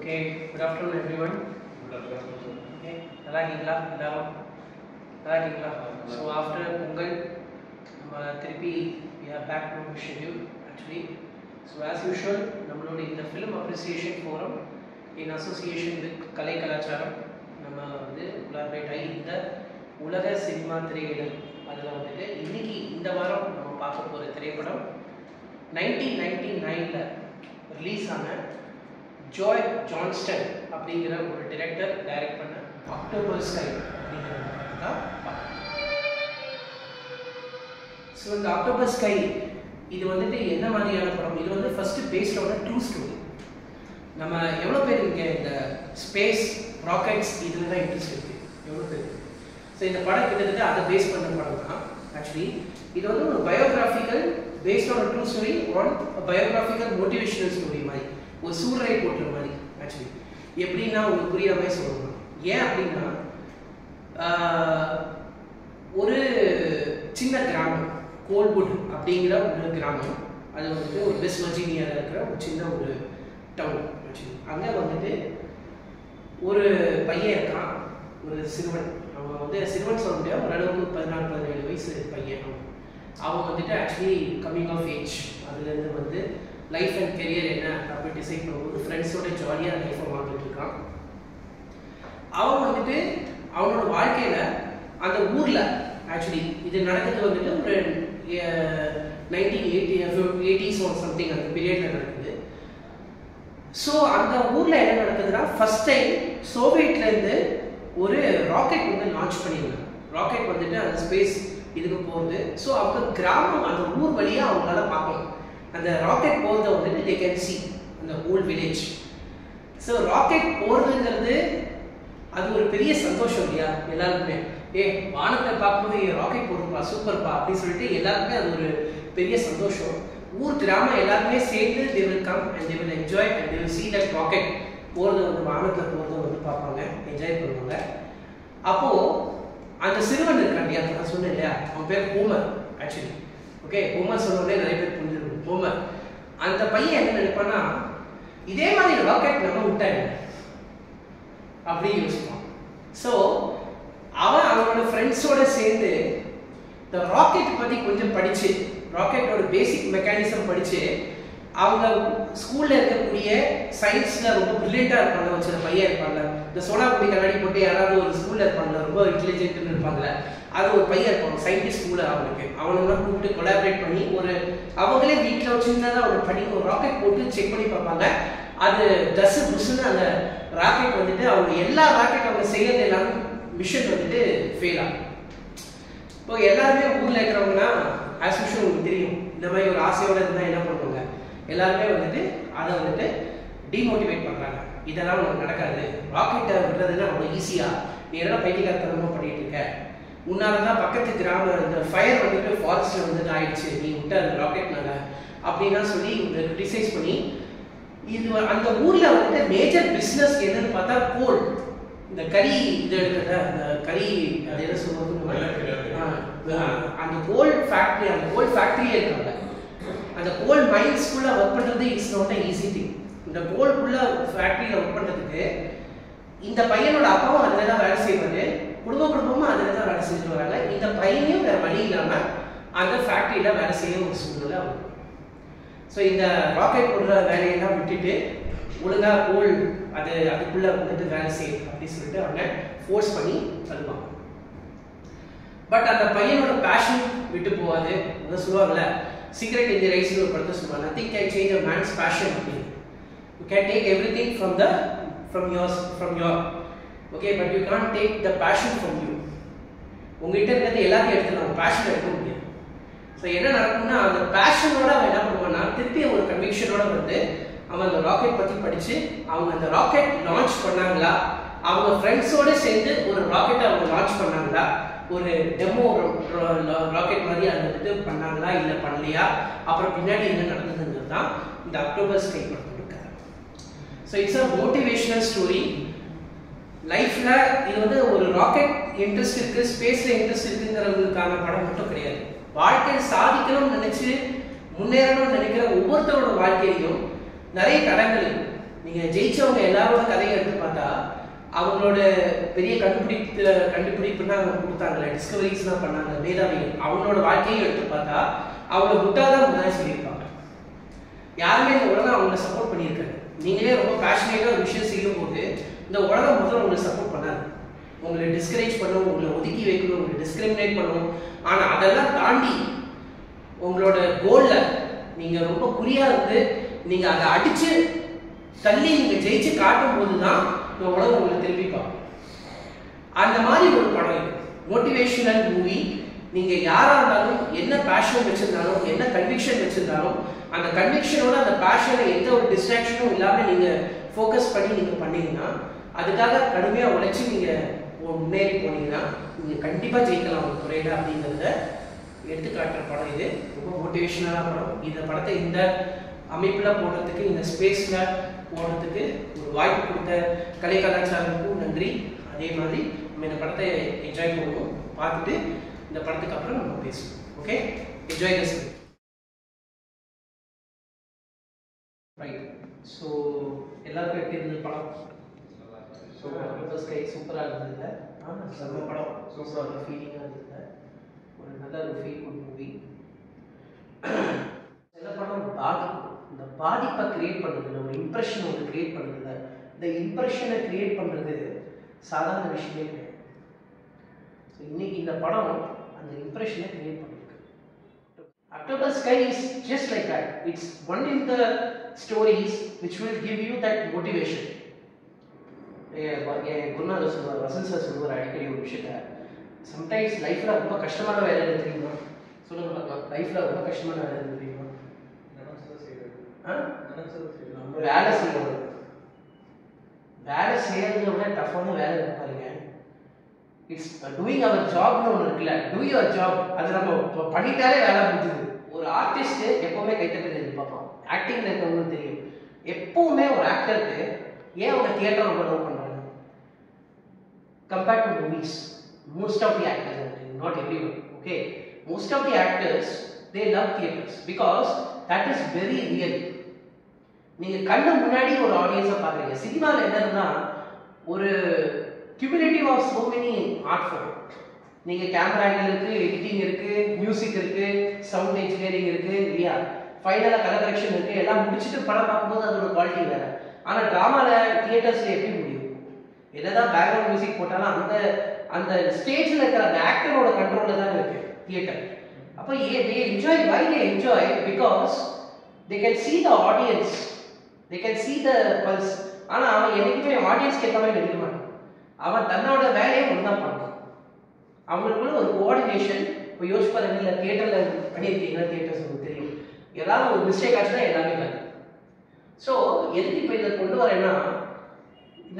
Okay, good afternoon everyone. Good afternoon, sir. Okay, நல்லா இருக்கீங்களா எல்லாரும்? நல்லா இருக்கீங்களா? So after Pongal, நம்ம திருப்பி we are back to our schedule actually. So as usual, நம்மளோட இந்த film appreciation forum in association with கலை கலாச்சாரம் நம்ம வந்து collaborate ஆகி இந்த உலக சினிமா திரையிடல் அதில் வந்துட்டு இன்னைக்கு இந்த வாரம் நம்ம பார்க்க போகிற திரைப்படம் 1999ல் ரிலீஸ் ஆன ஜாய் ஜான்ஸ்டன் அப்படிங்கிற ஒரு டைரக்டர் டைரக்ட் பண்ண அக்டோபர் ஸ்கை அப்படிங்கிற தான் ஸோ இந்த அக்டோபர் ஸ்கை இது வந்துட்டு என்ன மாதிரியான படம்? இது வந்து ஃபர்ஸ்ட் பேஸ்ட் ஆன ட்ரூ ஸ்டோரி. நம்ம எவ்வளோ பேர் இங்கே இந்த ஸ்பேஸ் ராக்கெட்ஸ் இதில் தான் இன்ட்ரெஸ்ட் இருக்குது? எவ்வளோ பேர்? ஸோ இந்த படம் கிட்டத்தட்ட அதை பேஸ் பண்ண படம் தான் ஆக்சுவலி. இது வந்து ஒரு biographical based on true story on biographical motivational story மாதிரி, ஒரு சூழ்நிலை போட்டுற மாதிரி ஆக்சுவலி. எப்படின்னா உங்களுக்கு புரியாத மாதிரி சொல்லணும். ஏன் அப்படின்னா ஒரு சின்ன கிராமம் கோல்வுட் அப்படிங்கிற ஒரு கிராமம், அது வந்துட்டு ஒரு வெஸ்ட் வர்ஜீனியாவில் இருக்கிற ஒரு சின்ன ஒரு டவுன் ஆக்சுவலி. அங்கே வந்துட்டு ஒரு பையன் இருக்கான், ஒரு சிறுவன். அவன் வந்து சிறுவன் சொல்ல முடியாது, ஓரளவுக்கு 14-17 வயசு பையன். அவன் வந்துட்டு ஆக்சுவலி கம்மிங் ஆஃப் ஏஜ், அதுலேருந்து வந்து லைஃப் அண்ட் கெரியர் என்ன அப்படின்னு டிசைட் பண்ணும்போது ஃப்ரெண்ட்ஸோட ஜாலியாக லைஃப்பை வாழ்ந்துட்டு இருக்கான். அவன் வந்துட்டு அவனோட வாழ்க்கையில் அந்த ஊரில் ஆக்சுவலி இது நடக்கிறது வந்துட்டு ஒரு 1980s சம்திங் அந்த பீரியடில் நடக்குது. ஸோ அந்த ஊரில் என்ன நடக்குதுன்னா ஃபர்ஸ்ட் டைம் சோவியட்லேருந்து ஒரு ராக்கெட் வந்து லான்ச் பண்ணியிருந்தாங்க. ராக்கெட் வந்துட்டு அந்த ஸ்பேஸ் இதுக்கு போகுது. ஸோ அவங்க கிராமம் அந்த ஊர் வழியாக அவங்களால பார்க்கணும். அந்த ராக்கெட் போகிறத வந்துட்டு they can see அந்த ஹோல் வில்லேஜ். ஸோ ராக்கெட் போகிறதுங்கிறது அது ஒரு பெரிய சந்தோஷம் இல்லையா எல்லாருக்குமே? வானத்தை பார்க்கும்போது ராக்கெட் போடுறப்பா சூப்பர்ப்பா அப்படின்னு சொல்லிட்டு எல்லாருக்குமே அது ஒரு பெரிய சந்தோஷம். ஊர் கிராமம் எல்லாருமே சேர்ந்து they will come and they will enjoy and they will see that rocket போகிறது வந்து வானத்தில் போகிறத வந்து பார்ப்பாங்க, என்ஜாய் பண்ணுவாங்க. அப்போது அந்த சிறுவன் இருக்கான் இல்லையா, நான் சொன்னேன் இல்லையா, அவன் பேர் ஹோமர் ஆக்சுவலி. ஓகே, ஹோமர் சொன்னோடனே நிறைய பேர் புரிஞ்சிருக்கும் ஹோமர். அந்த பையன் என்ன நினைப்பான்னா, இதே மாதிரி ராக்கெட் நம்ம விட்டாங்க அப்படின்னு யோசிப்பான். ஸோ அவன் அவனோட ஃப்ரெண்ட்ஸோட சேர்ந்து இந்த ராக்கெட் பற்றி கொஞ்சம் படித்து, ராக்கெட்டோட பேசிக் மெக்கானிசம் படித்து, அவங்க ஸ்கூலில் இருக்கக்கூடிய சயின்ஸில் ரொம்ப ப்ரில்லியண்ட்டாக இருப்பாங்க. ஒரு சில பையன் இருப்பாங்க, இந்த சோனா குடி கண்ணாடி போட்டு யாராவது ஒரு ஸ்கூலில் இருப்பாங்க, ரொம்ப இன்டெலிஜென்ட்னு இருப்பாங்கல்ல, அது ஒரு பையன் இருப்பாங்க சயின்டிஸ்ட் ஸ்கூலில். அவனுங்களாம் கூப்பிட்டு கொலாபரேட் பண்ணி ஒரு அவங்களே வீட்டில் ஒரு சின்னதாக ஒரு பண்ணி ஒரு ராக்கெட் போட்டு செக் பண்ணி பார்ப்பாங்க. அது தசு புசுன்னு அந்த ராக்கெட் வந்துட்டு அவங்க எல்லா ராக்கெட் அவங்க செய்யறது எல்லாமே மிஷன் வந்துட்டு ஃபெயில் ஆகும். இப்போ எல்லாருமே ஊரில் இருக்கிறவங்கன்னா ஆஸ் யூஷுவல் உங்களுக்கு தெரியும், இந்த மாதிரி ஒரு ஆசையோடு இருந்தால் என்ன பண்ணுவாங்க, எல்லாருமே வந்துட்டு அதை வந்துட்டு டிமோட்டிவேட் பண்ணுறாங்க. இதெல்லாம் உனக்கு நடக்காது, ராக்கெட்டை விடுறதுன்னா அவ்வளோ ஈஸியாக, நீ எல்லாம் பைத்தியக்காரத்தனமாக பண்ணிட்டு இருக்க, உன்னால தான் பக்கத்து கிராம இந்த ஃபயர் வந்துட்டு ஃபாரஸ்ட்டில் வந்துட்டு ஆயிடுச்சு, நீ விட்ட அந்த ராக்கெட்னால அப்படின்னா சொல்லி இவங்க கிரிட்டிசைஸ் பண்ணி, இது அந்த ஊரில் வந்துட்டு மேஜர் பிஸ்னஸ் என்னன்னு பார்த்தா கோல், இந்த கறி இது எடுக்கிறத, அந்த கறி அது என்ன சொல்லுவாங்க, அந்த கோல் ஃபேக்ட்ரி, அந்த கோல் ஃபேக்ட்ரியே இருக்காங்க. அந்த கோல் மைன்ஸ்குள்ள ஒர்க் பண்ணுறது it's not a easy thing. இந்த கோல்குள்ள ஃபேக்ட்ரியில் ஒர்க் பண்ணுறதுக்கு இந்த பையனோட அப்பாவும் அதில் தான் வேலை செய்வாரு, குடும்பமும் அதில் தான் வேலை செஞ்சுட்டு வராங்க. இந்த பையனையும் வேறு வழி இல்லாமல் அந்த ஃபேக்ட்ரியில் வேலை செய்ய ஒரு சூழ்நிலை ஆகும். ஸோ இந்த ராக்கெட் போடுற வேலையெல்லாம் விட்டுட்டு ஒழுங்காக கோல் அதுக்குள்ளே வந்துட்டு வேலை செய்யும் அப்படின்னு சொல்லிட்டு அவங்க ஃபோர்ஸ் பண்ணி தருவாங்க. பட் அந்த பையனோட பேஷன் விட்டு போகாது. அதான் சொல்லுவாங்கல்ல, சீக்ரெட் இன் தி ரைஸ்னு ஒரு படத்தை சொல்லுவாங்க, nothing can change a man's passion அப்படின்னு. You can take everything from your okay, but you can't take the passion from you. உங்ககிட்ட இருக்கிறது எல்லாத்தையும் எடுத்துக்கலாம், பேஷன் எடுக்க முடியாது. ஸோ என்ன நடக்கும்னா, அந்த பேஷனோட அவன் என்ன பண்ணுவான்னா திருப்பி ஒரு கன்விக்ஷனோட வந்து அவன் அந்த ராக்கெட் பற்றி படித்து, அவங்க அந்த ராக்கெட் லான்ச் பண்ணாங்களா, அவங்க ஃப்ரெண்ட்ஸோடு சேர்ந்து ஒரு ராக்கெட்டை அவங்க லான்ச் பண்ணாங்களா, ஒரு டெமோ ராக்கெட் மாதிரி அதை வந்துட்டு பண்ணாங்களா இல்லை பண்ணலையா, அப்புறம் பின்னாடி என்ன நடந்ததுங்கிறது தான் இந்த அக்டோபர் ஸ்கை படத்தோட கதை. So it's a motivational story. லைஃப்பில் இது வந்து ஒரு ராக்கெட் இன்ட்ரெஸ்ட் இருக்குது, ஸ்பேஸில் இன்ட்ரெஸ்ட் இருக்குங்கிறவங்களுக்கான படம் மட்டும் கிடையாது. வாழ்க்கையை சாதிக்கணும்னு நினச்சி முன்னேறணும்னு நினைக்கிற ஒவ்வொருத்தரோட வாழ்க்கையிலையும் நிறைய தடங்கள் இருக்கும். நீங்கள் ஜெயிச்சவங்க எல்லாரோட கதையை எடுத்து பார்த்தா அவங்களோட பெரிய கண்டுபிடிப்புனா அவங்க கொடுத்தாங்களே, டிஸ்கவரிஸ்லாம் பண்ணாங்க மேதாவிகள், அவங்களோட வாழ்க்கையை எடுத்து பார்த்தா அவங்கள புட்டாதான் முன்னாடி சொல்லியிருப்பாங்க. யாருமே இந்த உலகம் அவங்கள சப்போர்ட் பண்ணியிருக்காங்க. நீங்களே ரொம்ப பேஷனேட்டாக ஒரு விஷயம் செய்யும் போது இந்த உலகம் முதல்ல உங்களுக்கு சப்போர்ட் பண்ணாது. உங்களை டிஸ்கரேஜ் பண்ணும், உங்களை ஒதுக்கி வைக்கணும், உங்களை டிஸ்கிரிமினேட் பண்ணும். ஆனால் அதெல்லாம் தாண்டி உங்களோட கோலில் நீங்கள் ரொம்ப குறியாக இருந்து நீங்கள் அதை அடித்து தள்ளி நீங்கள் ஜெயிச்சு காட்டும் போது தான் இந்த உலகம் உங்களை திரும்பி பார்க்கும். அந்த மாதிரி ஒரு படம் இது, மோட்டிவேஷனல் மூவி. நீங்கள் யாராக இருந்தாலும் என்ன பேஷன் வச்சுருந்தாலும் என்ன கன்விக்ஷன் வச்சுருந்தாலும் அந்த கன்விக்ஷனோட அந்த பேஷனை எந்த ஒரு டிஸ்ட்ராக்ஷனும் இல்லாமல் நீங்கள் ஃபோக்கஸ் பண்ணி நீங்கள் பண்ணீங்கன்னா, அதுக்காக கடுமையாக உழைச்சி நீங்கள் முன்னேறி போனீங்கன்னா நீங்கள் கண்டிப்பாக ஜெயிக்கலாம் ஒரு துறையில் அப்படிங்கிறத எடுத்துக்காட்டுற படம் இது. ரொம்ப மோட்டிவேஷனலான படம். இந்த படத்தை இந்த அமைப்பில் போடுறதுக்கு, இந்த ஸ்பேஸில் போடுறதுக்கு ஒரு வாய்ப்பு கொடுத்த கலை கலாச்சாரத்துக்கும் நன்றி. அதே மாதிரி நம்ம இந்த படத்தை என்ஜாய் பண்ணுவோம். பார்த்துட்டு இந்த படத்துக்கு அப்புறம் நம்ம பேசுவோம். Okay, enjoy this. Right. So எல்லாருக்கும் எப்படி இருந்தது படம்? ஸோ ஸ்கை சூப்பராக இருந்தது. செம்ம படம், சூப்பராக ஃபீலிங்காக இருந்தது. ஒரு நல்ல ஒரு ஃபீல் குட் மூவி. சில படம் பாதிக்கும். இந்த பாதிப்பை கிரியேட் பண்ணுறது, ஒரு இம்ப்ரெஷன் ஒன்று கிரியேட் பண்ணுறதுல, இந்த இம்ப்ரெஷனை கிரியேட் பண்ணுறது சாதாரண விஷயமே கிடையாது. ஸோ இன்னைக்கு இந்த படம் அந்த இம்ப்ரெஷனை கிரியேட் பண்ணிருக்கு. October sky is just like that. It's one in the stories which will give you that motivation. குருநாதர் சொல்லுவார், வசந்த் சார் சொல்லுவார் அடிக்கடி ஒரு விஷயத்த, சம்டைம்ஸ் லைஃப்பில் ரொம்ப கஷ்டமான வேலை எது தெரியுமா? சொல்லுங்க பார்க்கலாம். லைஃப்பில் ரொம்ப கஷ்டமான வேலை எது தெரியுமா? வேலை செய்யணும். வேலை செய்யறதை விட டஃப்பான வேலை பாருங்க. இட்ஸ் டூயிங் அவர் ஜாப்னு ஒன்று இருக்குல்ல, டூ யுவர் ஜாப். அது நம்ம பண்ணிட்டாலே வேலை முடிஞ்சுது. ஒரு ஆர்டிஸ்ட் எப்பவுமே கைத்தட்டல் எதிர்பார்ப்போம். ஆக்டிங்ல இருக்கவங்களுக்கு தெரியும். எப்பவுமே ஒரு ஆக்டருக்கு ஏன் அவங்க தியேட்டர் ரொம்ப லவ் பண்றாங்க compared to movies? Most of the actors, not everyone, okay, most of the actors they love theaters because that is very real. நீங்க கண்ணு முன்னாடி ஒரு ஆடியன்ஸை பார்க்குறீங்க. சினிமாவில் என்னன்னா ஒரு cumulative of so many art form. நீங்க கேமரா ஆங்கிள் இருக்கு, எடிட்டிங் இருக்கு, மியூசிக் இருக்கு, சவுண்ட் இன்ஜினியரிங் இருக்கு, இல்லையா, ஃபைனலா கலர் கரெக்ஷன் இருக்கு. எல்லாம் முடிச்சுட்டு படம் பார்க்கும்போது அதோட குவாலிட்டி வேற. ஆனா டிராமால தியேட்டர்ஸ்ல எப்படி முடியும்? என்னதான் பேக்ரவுண்ட் மியூசிக் போட்டாலும் அந்த அந்த ஸ்டேஜ்ல இருக்கிற அந்த ஆக்டரோட கண்ட்ரோல்ல தான் இருக்கு தியேட்டர். அப்போ they enjoy. Why they enjoy? Because they can see the audience, they can see the pulse. ஆனா அவன் என்னைக்குமே ஆடியன்ஸ்க்கு ஏற்ற மாதிரி நடிக்க மாட்டான். அவன் தன்னோட வேலையை ஒழுங்கா பண்ணுவான். அவங்களுக்குள்ள ஒரு கோஆர்டினேஷன். இப்போ யோசிச்சு பாருங்க, இல்லை தியேட்டர்ல பண்ணியிருக்கீங்கன்னா தியேட்டர்ஸ் உங்களுக்கு தெரியும், ஏதாவது ஒரு மிஸ்டேக் ஆச்சுன்னா எல்லாமே காது. ஸோ எதுக்கு இப்போ இதை கொண்டு வரேன்னா,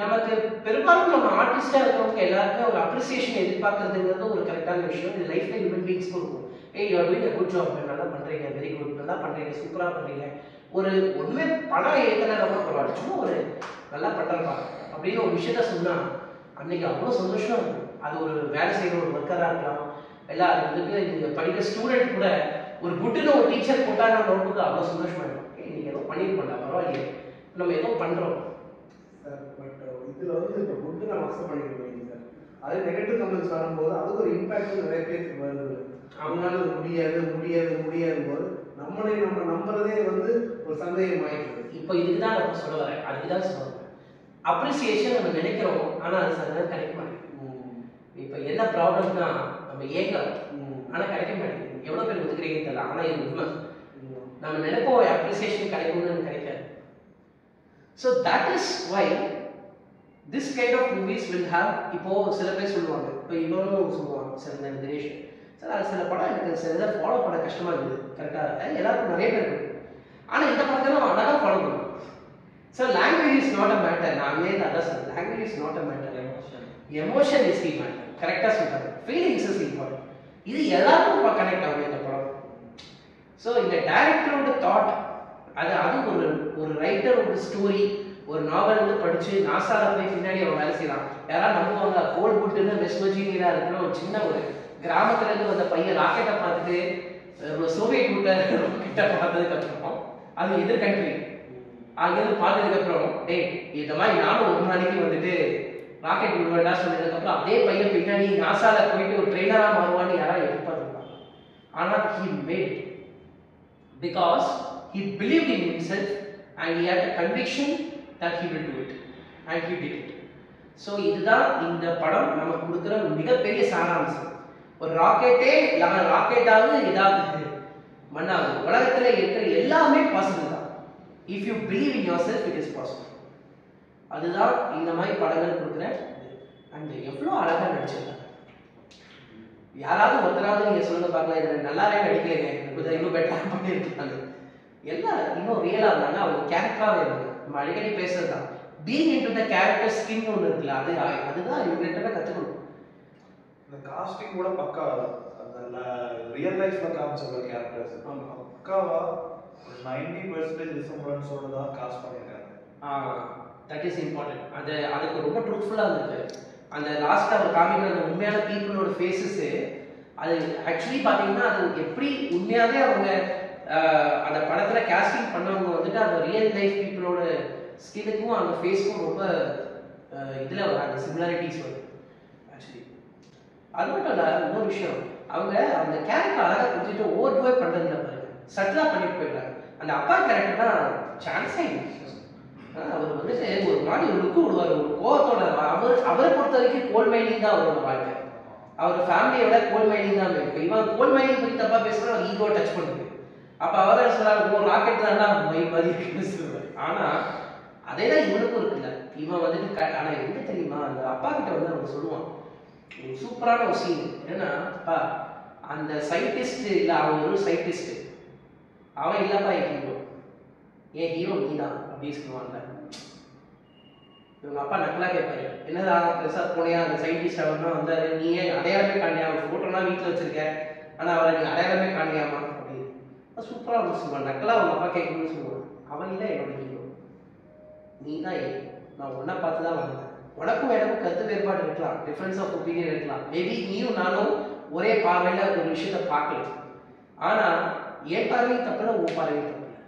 நமக்கு பெரும்பாலும் நம்ம ஆர்டிஸ்டாக இருக்கிறவங்க எல்லாருமே ஒரு அப்ரிசியேஷன் எதிர்பார்க்கறதுங்கிறது ஒரு கரெக்டான விஷயம். இது லைஃப்ல ஹியூமன் பீங்ஸ்க்கும் இருக்கும். ஏய், you are doing a good job, நல்லா பண்றீங்க, வெரி குட், நல்லா பண்றீங்க, சூப்பரா பண்றீங்க. ஒரு ஒண்ணுமே பணம் ஏத்தனா கூட பரவாயில்ல, சும்மா ஒரு நல்லா பண்றப்பா அப்படின்னு ஒரு விஷயத்த சொன்னா அன்னைக்கு அவ்வளோ சந்தோஷமா இருக்கும். அது ஒரு வேலை செய்யற ஒரு ஒர்க்கரா இருக்கலாம், எல்லாம் அதுக்கு நீங்க படிக்கிற ஸ்டூடெண்ட் கூட ஒரு குட்னு ஒரு டீச்சர் போட்டா நம்ம நோட்டுக்கு அவ்வளோ சந்தோஷமா இருக்கும். நீங்க ஏதோ பண்ணிருக்கோம்டா, பரவாயில்லையே, நம்ம ஏதோ பண்றோம் சார். பட் இதுல வந்து இப்போ குட் நம்ம அக்செப்ட் பண்ணிக்கிறோம் சார். அது நெகட்டிவ் கமெண்ட்ஸ் வரும்போது அதுக்கு ஒரு இம்பாக்ட் நிறைய பேருக்கு வருது. அவங்களால முடியாது முடியாது முடியாது போது நம்ம நம்புறதே வந்து ஒரு சந்தேகம் ஆயிடுது. இப்போ இதுக்கு தான் நான் சொல்ல வரேன், அதுதான் சொல்ல வரேன். அப்ரிசியேஷன் நம்ம நினைக்கிறோம், ஆனா அது சரியாக கிடைக்க மாட்டேங்குது. இப்போ என்ன ப்ராப்ளம்னா, நம்ம ஏங்கலாம் ஆனா கிடைக்க மாட்டேங்குது. எவ்வளவு பேர் ஒத்துக்கிறீங்கன்னு தெரியல, ஆனா இது உண்மை. நம்ம நினைப்போம் அப்ரிசியேஷன் கிடைக்கும்னு கிடைக்காது. So that is why this kind of movies will have. இப்போ சில பேர் சொல்லுவாங்க, இப்போ இவனும் சொல்லுவாங்க, சில தினேஷ் சார், அது சில படம் எனக்கு சில இதை ஃபாலோ பண்ண கஷ்டமா இருக்குது. கரெக்டாக இருக்கு, எல்லாருக்கும் நிறைய பேர் இருக்கு. ஆனால் இந்த படத்தை நம்ம அழகாக ஃபாலோ பண்ணுவோம். Sir language is not a matter. நான் அதான் sir, language is not a matter, emotion is the matter. கரெக்டாக சொல்றாங்க, ஃபீலிங்ஸ் இஸ் இம்பார்ட்டன்ட். இது எல்லாருக்கும் கனெக்ட் ஆகும் இந்த படம். ஸோ இந்த டைரக்டரோட தாட், அது ஒரு ஒரு ரைட்டர் ஒரு ஸ்டோரி ஒரு நாவல் வந்து படிச்சு நாசால போய் பின்னாடி அவன் வேலை செய்யலாம். யாராவது நம்புவாங்க? கோல் புட்டுன்னு வெஸ்ட் வர்ஜீனியா இருக்கிற ஒரு சின்ன ஒரு கிராமத்துல இருந்து வந்த பையன் ராக்கெட்டை பார்த்துட்டு சோவியட் கிட்ட பார்த்ததுக்கு அப்புறம் அது எதிர் கண்ட்ரி, அங்கேருந்து பார்த்ததுக்கப்புறம் டேய் இந்த மாதிரி நானும் ஒரு நாளைக்கு வந்துட்டு ராக்கெட் விடுவேண்டா சொன்னதுக்கப்புறம் அதே பையன் பின்னாடி நாசால போயிட்டு ஒரு ட்ரெயினராக மாறுவான்னு யாராவது எதிர்பார்த்துருப்பாங்க. ஆனால் he made it because he believed in himself and he had a conviction that he will do it and he did it. So இதுதான் இந்த படம் நமக்கு கொடுக்குற மிகப்பெரிய சாராம்சம். ஒரு ராக்கெட்டே ராக்கெட்டாவது ஏதாவது மண்ணாகுது. உலகத்தில் இருக்கிற எல்லாமே பாசிபிள் தான். If you believe in your self it is possible. அதுதான் இந்த மாதிரி படங்கள் கொடுக்குற. அண்ட் எவ்வளோ அழகாக நடிச்சிருக்காங்க. யாராவது ஒருத்தராவது நீங்கள் சொல்லுங்க பார்க்கலாம், இதில் நல்லாவே நடிக்கலைங்க, இன்னும் பெட்டராக பண்ணியிருக்காங்க. எல்லாம் இன்னும் ரியலாக இருந்தாங்க, அவங்க கேரக்டராகவே இருந்தாங்க. நம்ம அடிக்கடி பேசுறது தான் being into the character skin ஒன்று இருக்குல்ல, அதுதான் இவங்கள்ட்ட கற்றுக்கணும். இந்த காஸ்டிங் கூட பக்கா அந்த ரியல் லைஃப்ல காமிச்ச கேரக்டர்ஸ் பக்காவா 90% ரிசம்பரன்ஸோட தான் காஸ்ட் பண்ணியிருக்காங்க. That is important. அதுக்கு ரொம்ப ட்ரூத்ஃபுல்லாக இருந்துச்சு. அந்த லாஸ்ட்டாக அவர் காமிக்கிற அந்த உண்மையான பீப்புளோட ஃபேஸஸ்ஸு அது ஆக்சுவலி பார்த்தீங்கன்னா அது எப்படி உண்மையாகவே அவங்க அந்த படத்தில் கேஸ்டிங் பண்ணவங்க வந்துட்டு அந்த ரியல் லைஃப் பீப்புளோட ஸ்கின்னுக்கும் அந்த ஃபேஸ்க்கும் ரொம்ப இதில் வராங்க, சிமிலாரிட்டிஸ் வருது ஆக்சுவலி. அது மட்டும் இல்லை, இன்னொரு விஷயம், அவங்க அந்த கேரக்டர் அழகாக கொடுத்துட்டு ஓவர்டுவே பண்ணுறதுல பாருங்க, சட்டிலாக பண்ணிட்டு போயிடுறாங்க. அந்த அப்பா கேரக்டர் தான் சான்ஸே இல்லை. அவர் வந்துட்டு ஒரு மாதிரி ஒரு லுக்கு விடுவார், ஒரு கோவத்தோட. அவரை பொறுத்த வரைக்கும் கோல் மைனிங் தான் அவரோட வாழ்க்கை. அவர் ஃபேமிலியோட கோல் மைனிங் தான் இருக்கு. இவன் கோல் மைனிங் பற்றி தப்பாக பேசுனா அவர் ஈகோ டச் பண்ணுது. அப்போ அவரை சொல்றாரு, ஓ ராக்கெட் தான்டா மை மாதிரி இருக்குன்னு சொல்லுவார். ஆனால் அதே தான் இவனுக்கும் இருக்குல்ல. இவன் வந்துட்டு ஆனால் எங்க தெரியுமா, அந்த அப்பா கிட்ட வந்து அவன் சொல்லுவான் சூப்பரான ஒரு சீன் என்னன்னா, அப்பா அந்த சயின்டிஸ்ட் இல்லை, அவன் ஒரு சயின்டிஸ்ட், அவன் இல்லப்பா என் ஹீரோ, என் ஹீரோ நீ தான் அப்படின்னு சொல்லுவான்ல. இவங்க அப்பா நக்கலாக கேட்பாரு, என்னதான் பெருசா போனியா அந்த சயின்டிஸ்ட் அவர்னா வந்தாரு, நீ ஏன் அடையாளமே காணியா, ஒரு ஃபோட்டோலாம் வீட்டில் வச்சிருக்க, ஆனால் அவரை நீ அடையாளமே காணியாமா அப்படின்னு சூப்பராக வந்து சொல்லுவான். நக்கலாக அவங்க அப்பா கேட்கணும்னு சொல்லுவான். அவன் தான் என்னோட ஹீரோ, நீ தான் நான் உன்னை பார்த்து தான் வந்தேன். உனக்கும் எனக்கும் கருத்து வேறுபாடு இருக்கலாம், டிஃபரன்ஸ் ஆஃப் ஒப்பீனியன் இருக்கலாம், மேபி நீயும் நானும் ஒரே பார்வையில் ஒரு விஷயத்தை பார்க்கலாம். ஆனால் என் பார்வையும் தப்பில்லை, உன் பார்வையும் தப்பில்லை.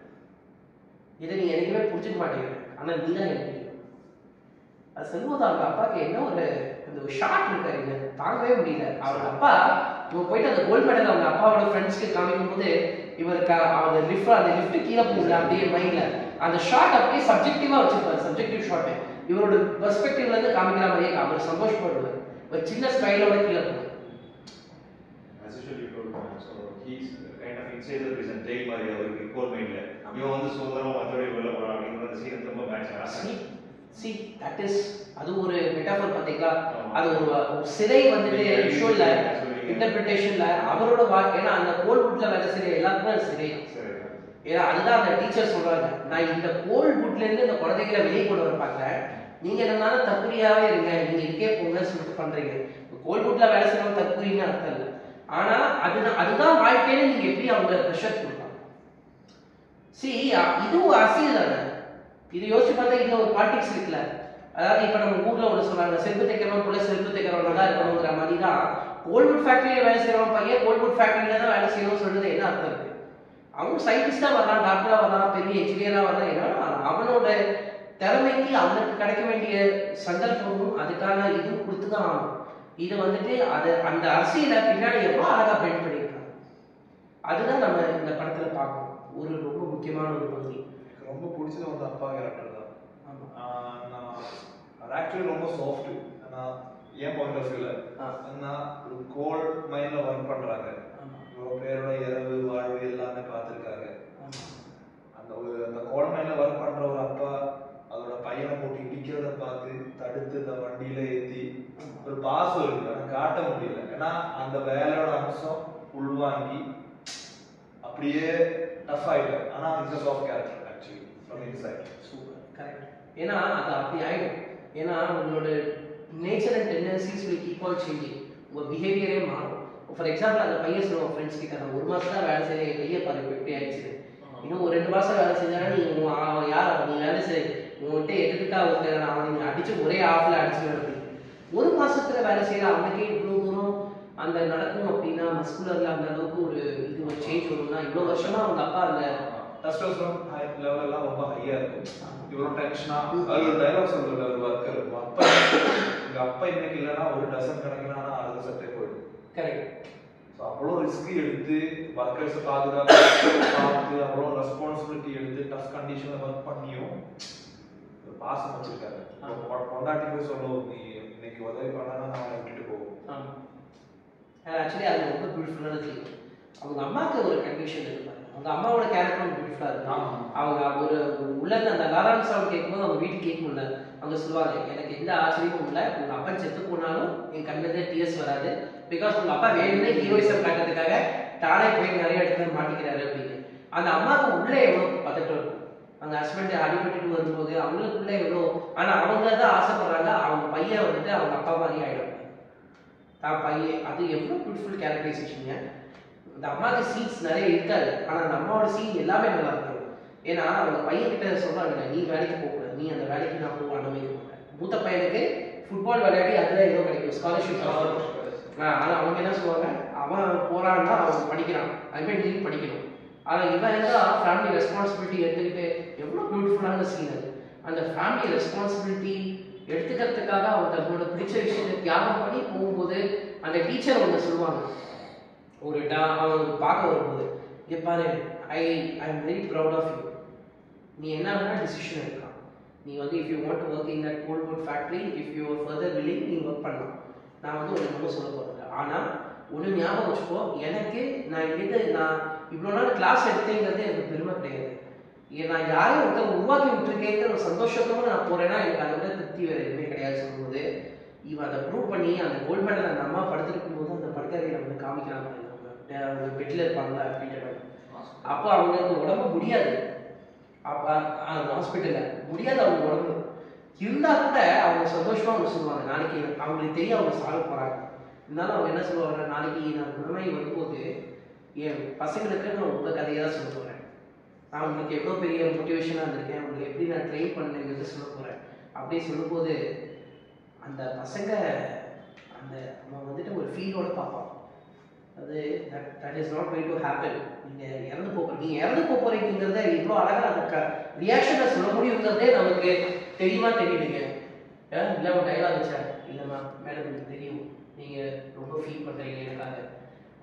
இதை நீ எனக்குமே புரிஞ்சுக்க மாட்டேங்கிற, ஆனால் நீ தான் எனக்கு தெரியும். அது சொல்லும்போது அவங்க அப்பாவுக்கு என்ன ஒரு அந்த ஒரு ஷார்ட் இருக்காருங்க, தாங்கவே முடியல. அவங்க அப்பா இவங்க போயிட்டு அந்த கோல்டு மெடல் அவங்க அப்பாவோட ஃப்ரெண்ட்ஸ்க்கு காமிக்கும் போது இவருக்கு அந்த லிஃப்ட் கீழே போகல அப்படியே மைண்ட்ல அந்த ஷார்ட் அப்படியே சப்ஜெக்டிவா வச்சிருப்பாரு. சப்ஜெக்டிவ் ஷார்ட் இவரோட பெர்ஸ்பெக்டிவ்ல இருந்து காமிக்கிற மாதிரியே அவர் சந்தோஷப்படுவார். ஒரு சின்ன ஸ்டைலோட கீழே போகும். As usual you told me, so he's kind of inside the prison jail மாதிரி அவருக்கு கோல் மைண்ட்ல இவன் வந்து சுதந்திரமா மற்றபடி வெளில போறான் அப்படிங்கிற அந்த சீன் ரொம்ப மேட்ச் ஆச்சு. See that is அது ஒரு மெட்டாஃபர் பாத்தீங்களா, அது ஒரு சிறை வந்துட்டு விஷுவல்ல இன்டர்பிரிட்டேஷன்ல அவரோட வாழ்க்கை. ஏன்னா அந்த கோல்வுட்ல வேலை செய்யற எல்லாருக்குமே அது சிறை. ஏன்னா அதுதான் அந்த டீச்சர் சொல்றாங்க, நான் இந்த கோல்வுட்ல இருந்து இந்த குழந்தைகளை வெளியே கொண்டு வர பார்க்கிறேன், நீங்க என்னன்னாலும் தற்கொலையாவே இருங்க, நீங்க இருக்கே போங்கன்னு சொல்லிட்டு பண்றீங்க. கோல்வுட்ல வேலை செய்யறவங்க தற்கொலைன்னு அர்த்தம் இல்லை. ஆனா அதுதான் வாழ்க்கையில நீங்க எப்படி அவங்க ப்ரெஷர் கொடுப்பாங்க. இதுவும் அரசியல் தானே. இது யோசிச்சு பார்த்தா இதுல ஒரு பாலிடிக்ஸ் இருக்குல்ல. அதாவது இப்ப நம்ம ஊர்ல ஒன்று சொல்றாங்க, செருப்பு தைக்கிறவன் போல செருப்பு தைக்கிறவன் தான் இருக்கணுங்கிற மாதிரி தான் கோல்வுட் ஃபேக்டரியில வேலை செய்யறவன் பையன் கோல்வுட் ஃபேக்டரியில தான் வேலை செய்யணும்னு சொல்றது என்ன அர்த்தம் இருக்கு? அவன் சயின்டிஸ்டா வரலாம், டாக்டரா வரலாம், பெரிய இன்ஜினியரா வரலாம், என்ன அவனோட திறமைக்கு அவனுக்கு கிடைக்க வேண்டிய சந்தர்ப்பமும் அதுக்கான இதுவும் கொடுத்துதான் ஆகணும். இது வந்துட்டு அது அந்த அரசியலை பின்னாடி எவ்வளோ அழகா பெயிண்ட் பண்ணியிருக்காங்க. அதுதான் நம்ம இந்த படத்துல பார்க்கணும். ஒரு ரொம்ப முக்கியமான ஒரு பகுதி. ரொம்ப பிடிச்சது வந்து அப்பா கேரக்டர் தான். நான் அது ஆக்சுவலி ரொம்ப சாஃப்ட். நான் ஏன் பாயிண்ட் ஆஃப் வியூல நான் ஒரு கோல் மைண்ட்ல ஒர்க் பண்றாங்க, இவ்வளோ பேரோட இரவு வாழ்வு எல்லாமே பார்த்துருக்காங்க. அந்த கோல் மைண்ட்ல ஒர்க் பண்ற ஒரு அப்பா அதோட பையனை போட்டு இடிக்கிறத பார்த்து தடுத்து இந்த வண்டியில ஏற்றி ஒரு பாசம் இருக்கு, அதை காட்ட முடியல. ஏன்னா அந்த வேலையோட அம்சம் உள்வாங்கி அப்படியே டஃப் ஆயிட்டேன். ஆனா it's a soft character actually from inside. Super, correct. ஏன்னா அது அப்படி ஆயிடும். ஏன்னா உங்களோட nature and tendencies will keep on changing. உங்க பிஹேவியரே மாறும். ஃபார் எக்ஸாம்பிள் அந்த பையன் சொல்லுவான் ஃப்ரெண்ட்ஸ் கிட்ட, நான் ஒரு மாசம் தான் வேலை செய்ய கையை பாரு எப்படி ஆயிடுச்சு, இன்னும் ஒரு 2 மாசம் வேலை செஞ்சாலும் நீ யார் நீ வேலை செய் உங்கள்கிட்ட எதுக்கிட்டா ஒருத்தர் அவன் நீங்க அடிச்சு ஒரே ஆஃப்ல அடிச்சு நடத்தி ஒரு மாசத்துல வேலை செய்யற அவனுக்கே இவ்வளவு தூரம் அந்த நடக்கும் அப்படின்னா மஸ்குலர்ல அந்த அளவுக்கு ஒரு இது ஒரு சேஞ்ச் வரும்னா இவ்வளவு வருஷமா அவங்க அப்பா அந்த டெஸ்டோஸ்டெரான் லெவல் எல்லாம் ரொம்ப ஹையா இருக்கும். இவ்வளவு டென்ஷனா அது ஒரு டைலாக் சொல்லுவாரு ஒரு ஒர்க்கர், அப்பா எங்க அப்பா இன்னைக்கு இல்லைன்னா ஒரு டசன் கணக்குனா அடுத்த சட்டே போயிடும். கரெக்ட். ஸோ அவ்வளோ ரிஸ்க் எடுத்து ஒர்க்கர்ஸை பார்த்து அவ்வளோ ரெஸ்பான்சிபிலிட்டி எடுத்து டஃப் கண்டிஷனில் ஒர்க் பண்ணியும் ஒரு பாசம் வச்சிருக்காரு. கொண்டாட்டி போய் சொல்லுவோம், நீ இன்னைக்கு உதவி பண்ணா நான் விட்டுட்டு போவோம். ஆக்சுவலி அது ரொம்ப பியூட்டிஃபுல்லான திங். அவங்க அம்மாவுக்கு ஒரு கண்டிஷன் இருப்பாங்க, அவங்க அம்மாவோட கேரக்டரும் பியூட்டிஃபுல்லாக இருக்கும். அவங்க ஒரு உள்ள அந்த அலாரம் சவுண்ட் கேட்கும்போது அவங்க வீட்டுக்கு கேட்க முடியல. அவங்க சொல்லுவாங்க, எனக்கு எந்த ஆச்சரியமும் இல்லை, உங்கள் அப்பா செத்து போனாலும் என் கண்ணில் டிஎஸ் வராது. பிகாஸ் உங்கள் அப்பா வேணும்னே ஹீரோயிசம் காட்டுறதுக்காக தானே போய் நிறைய இடத்துல மாட்டிக்கிறாரு அப்படின்னு. அந்த அம்மாவுக்கு உள்ளே எவ்வளோ பதட்டம் இருக்கும். அவங்க ஹஸ்பண்ட் அடிபட்டு வரும்போது அவங்களுக்குள்ளே எவ்வளோ, ஆனால் அவங்க தான் ஆசைப்படுறாங்க அவங்க பையன் வந்துட்டு அவங்க அப்பா மாதிரி ஆகிடும் தான் பையன். அது எவ்வளோ பியூட்டிஃபுல் கேரக்டரைசேஷனுங்க. அந்த அம்மாவுக்கு சீன்ஸ் நிறைய இருக்காது, ஆனால் அந்த அம்மாவோட சீன் எல்லாமே நல்லா இருக்கும். ஏன்னா அவங்க பையன்கிட்ட சொல்கிறாங்க, நீ வேலைக்கு போகக்கூடாது, நீ அந்த வேலைக்கு நான் போக அனுமதிக்க மாட்டேன். மூத்த பையனுக்கு ஃபுட்பால் விளையாடி அதில் ஏதோ கிடைக்கும் ஸ்காலர்ஷிப். ஆனால் அவங்க என்ன சொல்லுவாங்க, அவன் போகிறான்னா அவன் படிக்கிறான், அதுமாதிரி நீ படிக்கணும். ஆனால் இவன் இருந்தால் ஃபேமிலி ரெஸ்பான்சிபிலிட்டி எடுத்துக்கிட்டு எவ்வளோ பியூட்டிஃபுல்லான சீன் அது. அந்த ஃபேமிலி ரெஸ்பான்சிபிலிட்டி எடுத்துக்கிறதுக்காக அவங்க தன்னோட பிடிச்ச விஷயத்தை தியாகம் பண்ணி போகும்போது அந்த டீச்சர் ஒன்று சொல்லுவாங்க, ஒரு அவன் பார்க்க வரும்போது, இங்கே பாரு, I am very proud of you. நீ என்ன வேணா டிசிஷன் எடுக்கலாம். நீ வந்து if you want to work in that Goldwood factory, if you further willing, நீ ஒர்க் பண்ணலாம். நான் வந்து ஒரு ரொம்ப சொல்ல போகிறேன். ஆனால் ஒன்று ஞாபகம் வச்சுக்கோ, எனக்கு நான் இவ்வளோ நாள் கிளாஸ் எடுத்தேங்கிறது எனக்கு பெருமை கிடையாது. நான் யாரையும் ஒருத்தர் உருவாக்கி விட்டுருக்கேங்கிற ஒரு சந்தோஷத்தோடு நான் போகிறேன்னா எனக்கு அதை விட திருப்தி வேறு எதுவுமே கிடையாது சொல்லும்போது, இவன் அதை ப்ரூவ் பண்ணி அந்த கோல்ட் மெடல் அந்த அம்மா படுத்துருக்கும் போது அந்த படுக்கையை வந்து காமிக்கிறாங்க, அவங்க பெட்டில் இருப்பாங்களா அப்படின்ட்டு. அப்போ அவங்களுக்கு உடம்பு முடியாது, அப்போ அந்த ஹாஸ்பிட்டலில் முடியாது அவங்க உடம்பு இருந்தால் கூட அவங்க சந்தோஷமாக அவங்க சொல்லுவாங்க, நாளைக்கு அவங்களுக்கு தெரியும் அவங்க சாக போகிறாங்க. இருந்தாலும் அவங்க என்ன சொல்லுவாங்க, நாளைக்கு நான் குணமாகி வரும்போது என் பசங்களுக்கு நான் உங்கள் கதையை தான் சொல்ல போகிறேன், நான் உங்களுக்கு எவ்வளோ பெரிய மோட்டிவேஷனாக இருந்திருக்கேன், அவங்களுக்கு எப்படி நான் ட்ரெயின் பண்ணேங்கிறது சொல்ல போகிறேன் அப்படின்னு சொல்லும்போது அந்த பசங்க அந்த அவன் வந்துட்டு ஒரு ஃபீலோடு பார்ப்பான். அது that is not going to happen. நீங்கள் இறந்து போகிறீங்கிறத இவ்வளோ அழகாக அந்த ரியாக்ஷனை சொல்ல முடியுங்கிறதே நமக்கு தெரியுமா தெரியலைங்க. இல்லை ஒரு டைலாக் வச்சா, இல்லைம்மா மேடம் எனக்கு தெரியும் நீங்கள் ரொம்ப ஃபீல் பண்ணுறீங்க எனக்காக,